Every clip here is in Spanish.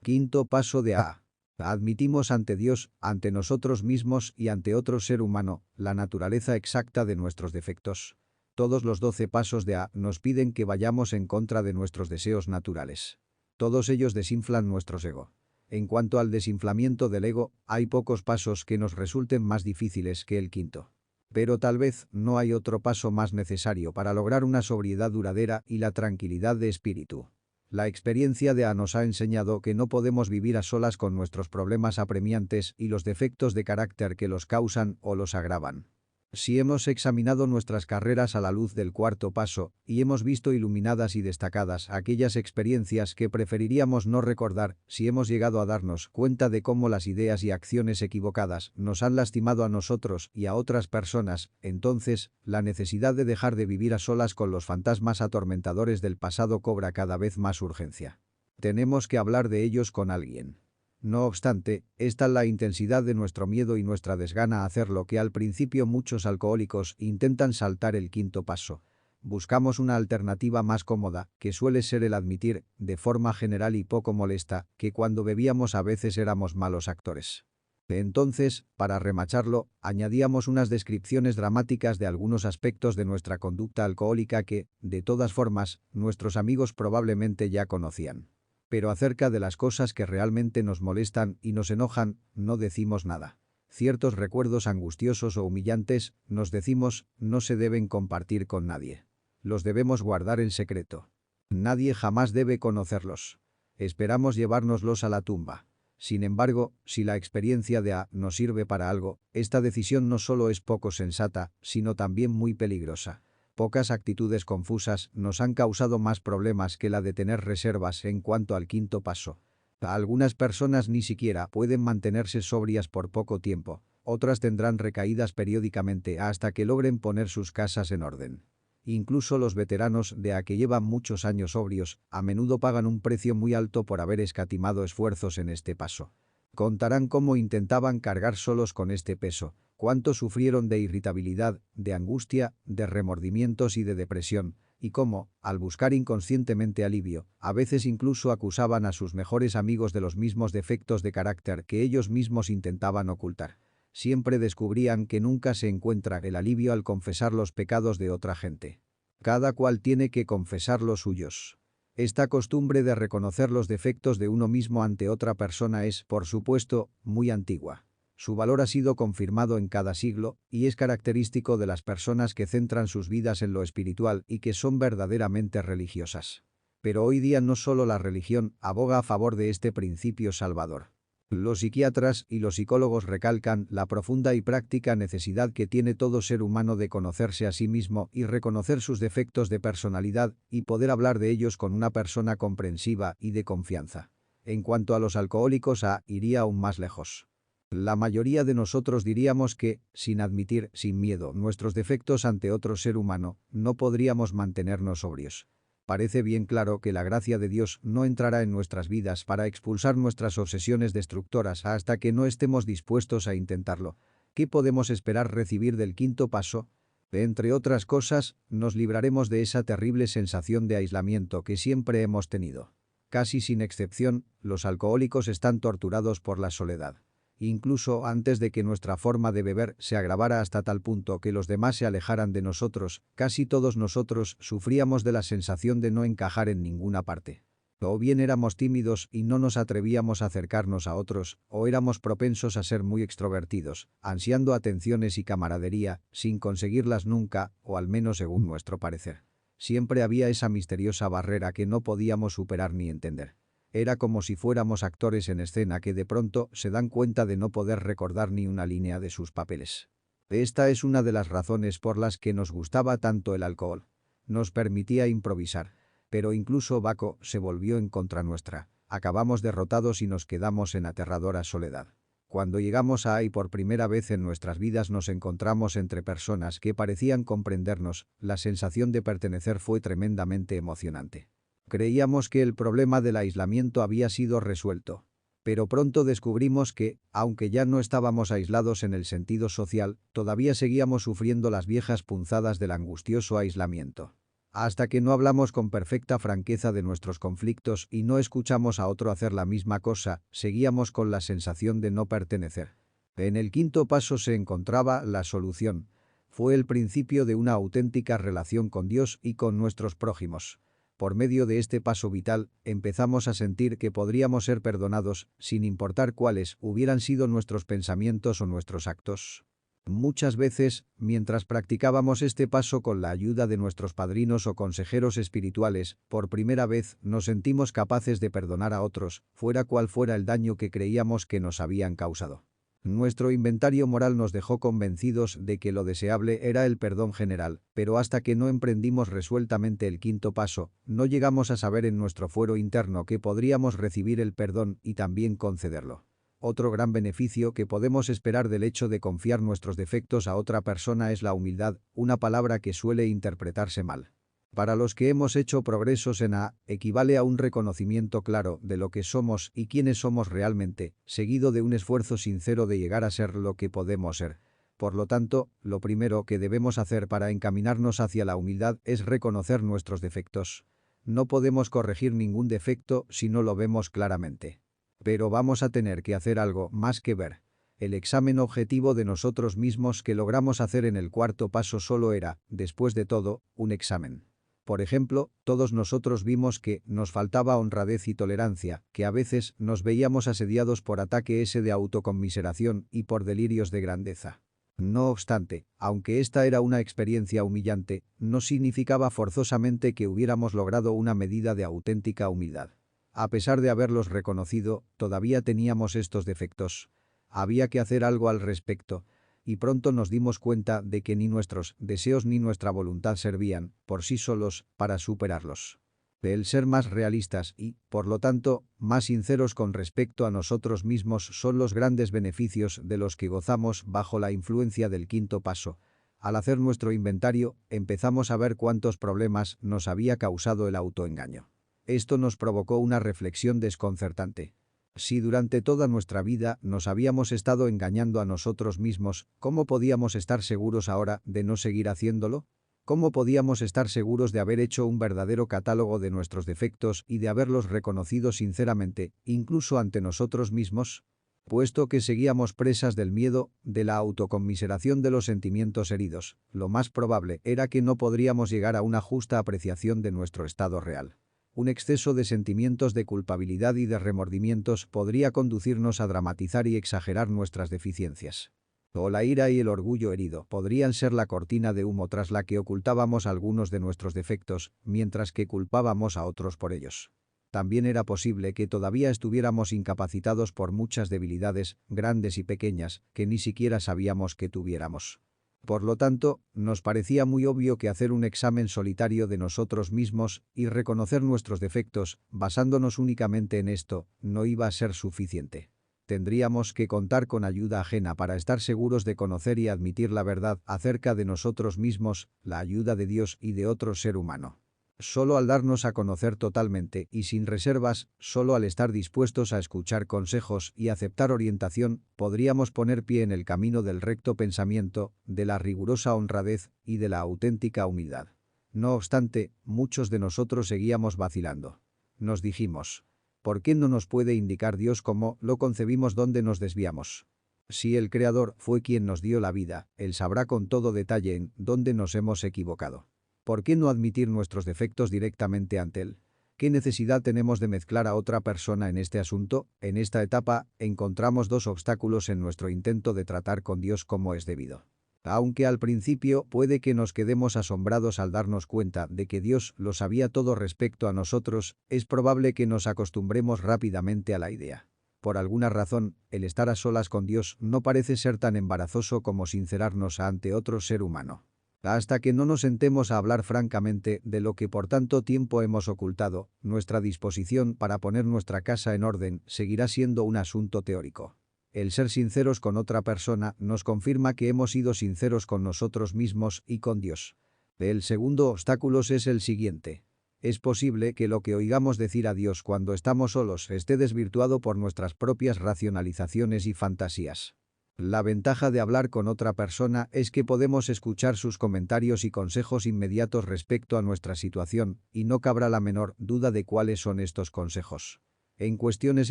Quinto paso de A. Admitimos ante Dios, ante nosotros mismos y ante otro ser humano, la naturaleza exacta de nuestros defectos. Todos los 12 pasos de A nos piden que vayamos en contra de nuestros deseos naturales. Todos ellos desinflan nuestros ego. En cuanto al desinflamiento del ego, hay pocos pasos que nos resulten más difíciles que el quinto. Pero tal vez no hay otro paso más necesario para lograr una sobriedad duradera y la tranquilidad de espíritu. La experiencia de A nos ha enseñado que no podemos vivir a solas con nuestros problemas apremiantes y los defectos de carácter que los causan o los agravan. Si hemos examinado nuestras carreras a la luz del cuarto paso y hemos visto iluminadas y destacadas aquellas experiencias que preferiríamos no recordar, si hemos llegado a darnos cuenta de cómo las ideas y acciones equivocadas nos han lastimado a nosotros y a otras personas, entonces, la necesidad de dejar de vivir a solas con los fantasmas atormentadores del pasado cobra cada vez más urgencia. Tenemos que hablar de ellos con alguien. No obstante, es tal la intensidad de nuestro miedo y nuestra desgana a hacerlo que al principio muchos alcohólicos intentan saltar el quinto paso. Buscamos una alternativa más cómoda, que suele ser el admitir, de forma general y poco molesta, que cuando bebíamos a veces éramos malos actores. Entonces, para remacharlo, añadíamos unas descripciones dramáticas de algunos aspectos de nuestra conducta alcohólica que, de todas formas, nuestros amigos probablemente ya conocían. Pero acerca de las cosas que realmente nos molestan y nos enojan, no decimos nada. Ciertos recuerdos angustiosos o humillantes, nos decimos, no se deben compartir con nadie. Los debemos guardar en secreto. Nadie jamás debe conocerlos. Esperamos llevárnoslos a la tumba. Sin embargo, si la experiencia de A nos sirve para algo, esta decisión no solo es poco sensata, sino también muy peligrosa. Pocas actitudes confusas nos han causado más problemas que la de tener reservas en cuanto al quinto paso. Algunas personas ni siquiera pueden mantenerse sobrias por poco tiempo, otras tendrán recaídas periódicamente hasta que logren poner sus casas en orden. Incluso los veteranos de A que llevan muchos años sobrios, a menudo pagan un precio muy alto por haber escatimado esfuerzos en este paso. Contarán cómo intentaban cargar solos con este peso, cuánto sufrieron de irritabilidad, de angustia, de remordimientos y de depresión, y cómo, al buscar inconscientemente alivio, a veces incluso acusaban a sus mejores amigos de los mismos defectos de carácter que ellos mismos intentaban ocultar. Siempre descubrían que nunca se encuentra el alivio al confesar los pecados de otra gente. Cada cual tiene que confesar los suyos. Esta costumbre de reconocer los defectos de uno mismo ante otra persona es, por supuesto, muy antigua. Su valor ha sido confirmado en cada siglo y es característico de las personas que centran sus vidas en lo espiritual y que son verdaderamente religiosas. Pero hoy día no solo la religión aboga a favor de este principio salvador. Los psiquiatras y los psicólogos recalcan la profunda y práctica necesidad que tiene todo ser humano de conocerse a sí mismo y reconocer sus defectos de personalidad y poder hablar de ellos con una persona comprensiva y de confianza. En cuanto a los alcohólicos, A iría aún más lejos. La mayoría de nosotros diríamos que, sin admitir, sin miedo, nuestros defectos ante otro ser humano, no podríamos mantenernos sobrios. Parece bien claro que la gracia de Dios no entrará en nuestras vidas para expulsar nuestras obsesiones destructoras hasta que no estemos dispuestos a intentarlo. ¿Qué podemos esperar recibir del quinto paso? Entre otras cosas, nos libraremos de esa terrible sensación de aislamiento que siempre hemos tenido. Casi sin excepción, los alcohólicos están torturados por la soledad. Incluso antes de que nuestra forma de beber se agravara hasta tal punto que los demás se alejaran de nosotros, casi todos nosotros sufríamos de la sensación de no encajar en ninguna parte. O bien éramos tímidos y no nos atrevíamos a acercarnos a otros, o éramos propensos a ser muy extrovertidos, ansiando atenciones y camaradería, sin conseguirlas nunca, o al menos según nuestro parecer. Siempre había esa misteriosa barrera que no podíamos superar ni entender. Era como si fuéramos actores en escena que de pronto se dan cuenta de no poder recordar ni una línea de sus papeles. Esta es una de las razones por las que nos gustaba tanto el alcohol. Nos permitía improvisar. Pero incluso Baco se volvió en contra nuestra. Acabamos derrotados y nos quedamos en aterradora soledad. Cuando llegamos a ahí por primera vez en nuestras vidas nos encontramos entre personas que parecían comprendernos, la sensación de pertenecer fue tremendamente emocionante. Creíamos que el problema del aislamiento había sido resuelto. Pero pronto descubrimos que, aunque ya no estábamos aislados en el sentido social, todavía seguíamos sufriendo las viejas punzadas del angustioso aislamiento. Hasta que no hablamos con perfecta franqueza de nuestros conflictos y no escuchamos a otro hacer la misma cosa, seguíamos con la sensación de no pertenecer. En el quinto paso se encontraba la solución. Fue el principio de una auténtica relación con Dios y con nuestros prójimos. Por medio de este paso vital, empezamos a sentir que podríamos ser perdonados, sin importar cuáles hubieran sido nuestros pensamientos o nuestros actos. Muchas veces, mientras practicábamos este paso con la ayuda de nuestros padrinos o consejeros espirituales, por primera vez nos sentimos capaces de perdonar a otros, fuera cual fuera el daño que creíamos que nos habían causado. Nuestro inventario moral nos dejó convencidos de que lo deseable era el perdón general, pero hasta que no emprendimos resueltamente el quinto paso, no llegamos a saber en nuestro fuero interno que podríamos recibir el perdón y también concederlo. Otro gran beneficio que podemos esperar del hecho de confiar nuestros defectos a otra persona es la humildad, una palabra que suele interpretarse mal. Para los que hemos hecho progresos en A, equivale a un reconocimiento claro de lo que somos y quiénes somos realmente, seguido de un esfuerzo sincero de llegar a ser lo que podemos ser. Por lo tanto, lo primero que debemos hacer para encaminarnos hacia la humildad es reconocer nuestros defectos. No podemos corregir ningún defecto si no lo vemos claramente. Pero vamos a tener que hacer algo más que ver. El examen objetivo de nosotros mismos que logramos hacer en el cuarto paso solo era, después de todo, un examen. Por ejemplo, todos nosotros vimos que nos faltaba honradez y tolerancia, que a veces nos veíamos asediados por ataques de autoconmiseración y por delirios de grandeza. No obstante, aunque esta era una experiencia humillante, no significaba forzosamente que hubiéramos logrado una medida de auténtica humildad. A pesar de haberlos reconocido, todavía teníamos estos defectos. Había que hacer algo al respecto, y pronto nos dimos cuenta de que ni nuestros deseos ni nuestra voluntad servían, por sí solos, para superarlos. El ser más realistas y, por lo tanto, más sinceros con respecto a nosotros mismos son los grandes beneficios de los que gozamos bajo la influencia del quinto paso. Al hacer nuestro inventario, empezamos a ver cuántos problemas nos había causado el autoengaño. Esto nos provocó una reflexión desconcertante. Si durante toda nuestra vida nos habíamos estado engañando a nosotros mismos, ¿cómo podíamos estar seguros ahora de no seguir haciéndolo? ¿Cómo podíamos estar seguros de haber hecho un verdadero catálogo de nuestros defectos y de haberlos reconocido sinceramente, incluso ante nosotros mismos? Puesto que seguíamos presas del miedo, de la autoconmiseración de los sentimientos heridos, lo más probable era que no podríamos llegar a una justa apreciación de nuestro estado real. Un exceso de sentimientos de culpabilidad y de remordimientos podría conducirnos a dramatizar y exagerar nuestras deficiencias. O la ira y el orgullo herido podrían ser la cortina de humo tras la que ocultábamos algunos de nuestros defectos, mientras que culpábamos a otros por ellos. También era posible que todavía estuviéramos incapacitados por muchas debilidades, grandes y pequeñas, que ni siquiera sabíamos que tuviéramos. Por lo tanto, nos parecía muy obvio que hacer un examen solitario de nosotros mismos y reconocer nuestros defectos, basándonos únicamente en esto, no iba a ser suficiente. Tendríamos que contar con ayuda ajena para estar seguros de conocer y admitir la verdad acerca de nosotros mismos, la ayuda de Dios y de otro ser humano. Solo al darnos a conocer totalmente y sin reservas, solo al estar dispuestos a escuchar consejos y aceptar orientación, podríamos poner pie en el camino del recto pensamiento, de la rigurosa honradez y de la auténtica humildad. No obstante, muchos de nosotros seguíamos vacilando. Nos dijimos, ¿por qué no nos puede indicar Dios cómo lo concebimos dónde nos desviamos? Si el Creador fue quien nos dio la vida, Él sabrá con todo detalle en dónde nos hemos equivocado. ¿Por qué no admitir nuestros defectos directamente ante Él? ¿Qué necesidad tenemos de mezclar a otra persona en este asunto? En esta etapa, encontramos dos obstáculos en nuestro intento de tratar con Dios como es debido. Aunque al principio puede que nos quedemos asombrados al darnos cuenta de que Dios lo sabía todo respecto a nosotros, es probable que nos acostumbremos rápidamente a la idea. Por alguna razón, el estar a solas con Dios no parece ser tan embarazoso como sincerarnos ante otro ser humano. Hasta que no nos sentemos a hablar francamente de lo que por tanto tiempo hemos ocultado, nuestra disposición para poner nuestra casa en orden seguirá siendo un asunto teórico. El ser sinceros con otra persona nos confirma que hemos sido sinceros con nosotros mismos y con Dios. El segundo obstáculo es el siguiente. Es posible que lo que oigamos decir a Dios cuando estamos solos esté desvirtuado por nuestras propias racionalizaciones y fantasías. La ventaja de hablar con otra persona es que podemos escuchar sus comentarios y consejos inmediatos respecto a nuestra situación, y no cabrá la menor duda de cuáles son estos consejos. En cuestiones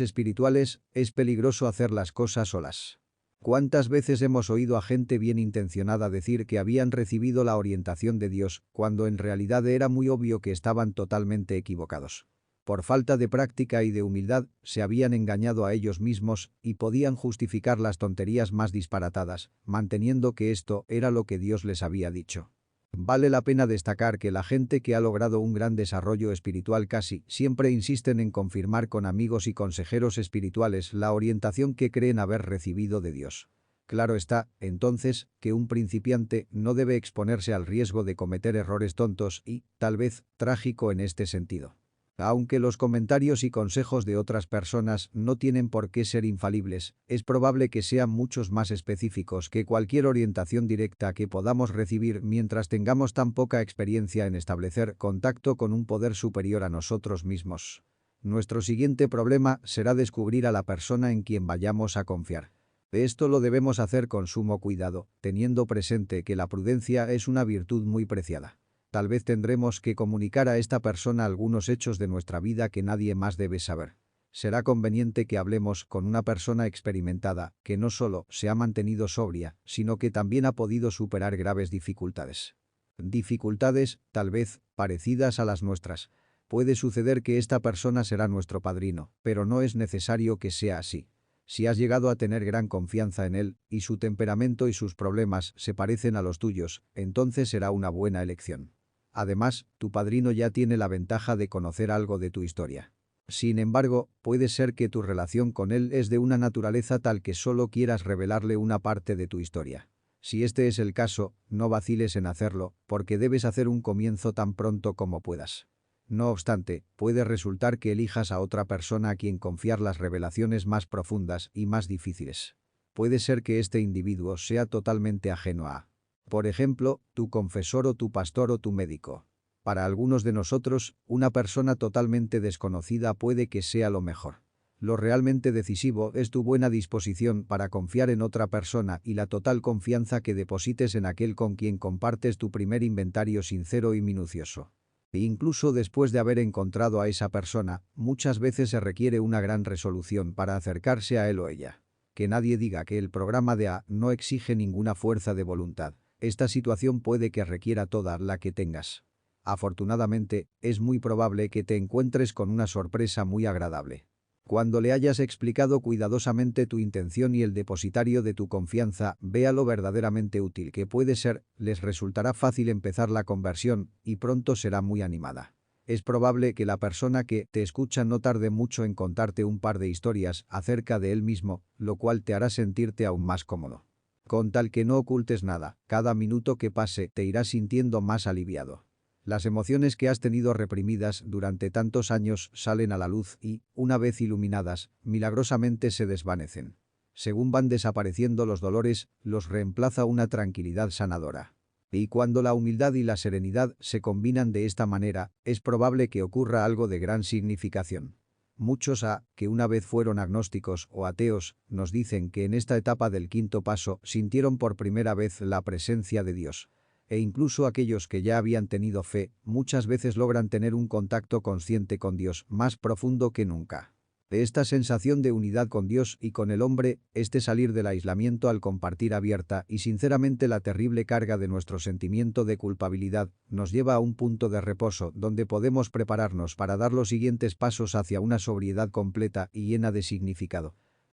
espirituales, es peligroso hacer las cosas solas. ¿Cuántas veces hemos oído a gente bien intencionada decir que habían recibido la orientación de Dios, cuando en realidad era muy obvio que estaban totalmente equivocados? Por falta de práctica y de humildad, se habían engañado a ellos mismos y podían justificar las tonterías más disparatadas, manteniendo que esto era lo que Dios les había dicho. Vale la pena destacar que la gente que ha logrado un gran desarrollo espiritual casi siempre insisten en confirmar con amigos y consejeros espirituales la orientación que creen haber recibido de Dios. Claro está, entonces, que un principiante no debe exponerse al riesgo de cometer errores tontos y, tal vez, trágico en este sentido. Aunque los comentarios y consejos de otras personas no tienen por qué ser infalibles, es probable que sean muchos más específicos que cualquier orientación directa que podamos recibir mientras tengamos tan poca experiencia en establecer contacto con un poder superior a nosotros mismos. Nuestro siguiente problema será descubrir a la persona en quien vayamos a confiar. Esto lo debemos hacer con sumo cuidado, teniendo presente que la prudencia es una virtud muy preciada. Tal vez tendremos que comunicar a esta persona algunos hechos de nuestra vida que nadie más debe saber. Será conveniente que hablemos con una persona experimentada, que no solo se ha mantenido sobria, sino que también ha podido superar graves dificultades. Dificultades, tal vez, parecidas a las nuestras. Puede suceder que esta persona será nuestro padrino, pero no es necesario que sea así. Si has llegado a tener gran confianza en él, y su temperamento y sus problemas se parecen a los tuyos, entonces será una buena elección. Además, tu padrino ya tiene la ventaja de conocer algo de tu historia. Sin embargo, puede ser que tu relación con él es de una naturaleza tal que solo quieras revelarle una parte de tu historia. Si este es el caso, no vaciles en hacerlo, porque debes hacer un comienzo tan pronto como puedas. No obstante, puede resultar que elijas a otra persona a quien confiar las revelaciones más profundas y más difíciles. Puede ser que este individuo sea totalmente ajeno a, por ejemplo, tu confesor o tu pastor o tu médico. Para algunos de nosotros, una persona totalmente desconocida puede que sea lo mejor. Lo realmente decisivo es tu buena disposición para confiar en otra persona y la total confianza que deposites en aquel con quien compartes tu primer inventario sincero y minucioso. E incluso después de haber encontrado a esa persona, muchas veces se requiere una gran resolución para acercarse a él o ella. Que nadie diga que el programa de A no exige ninguna fuerza de voluntad. Esta situación puede que requiera toda la que tengas. Afortunadamente, es muy probable que te encuentres con una sorpresa muy agradable. Cuando le hayas explicado cuidadosamente tu intención y el depositario de tu confianza vea lo verdaderamente útil que puede ser, les resultará fácil empezar la conversión y pronto será muy animada. Es probable que la persona que te escucha no tarde mucho en contarte un par de historias acerca de él mismo, lo cual te hará sentirte aún más cómodo. Con tal que no ocultes nada, cada minuto que pase te irás sintiendo más aliviado. Las emociones que has tenido reprimidas durante tantos años salen a la luz y, una vez iluminadas, milagrosamente se desvanecen. Según van desapareciendo los dolores, los reemplaza una tranquilidad sanadora. Y cuando la humildad y la serenidad se combinan de esta manera, es probable que ocurra algo de gran significación. Muchos que una vez fueron agnósticos o ateos, nos dicen que en esta etapa del quinto paso sintieron por primera vez la presencia de Dios. E incluso aquellos que ya habían tenido fe, muchas veces logran tener un contacto consciente con Dios más profundo que nunca. De esta sensación de unidad con Dios y con el hombre, salir del aislamiento al compartir abierta y sinceramente la terrible carga de nuestro sentimiento de culpabilidad, nos lleva a un punto de reposo donde podemos prepararnos para dar los siguientes pasos hacia una sobriedad completa y llena de significado.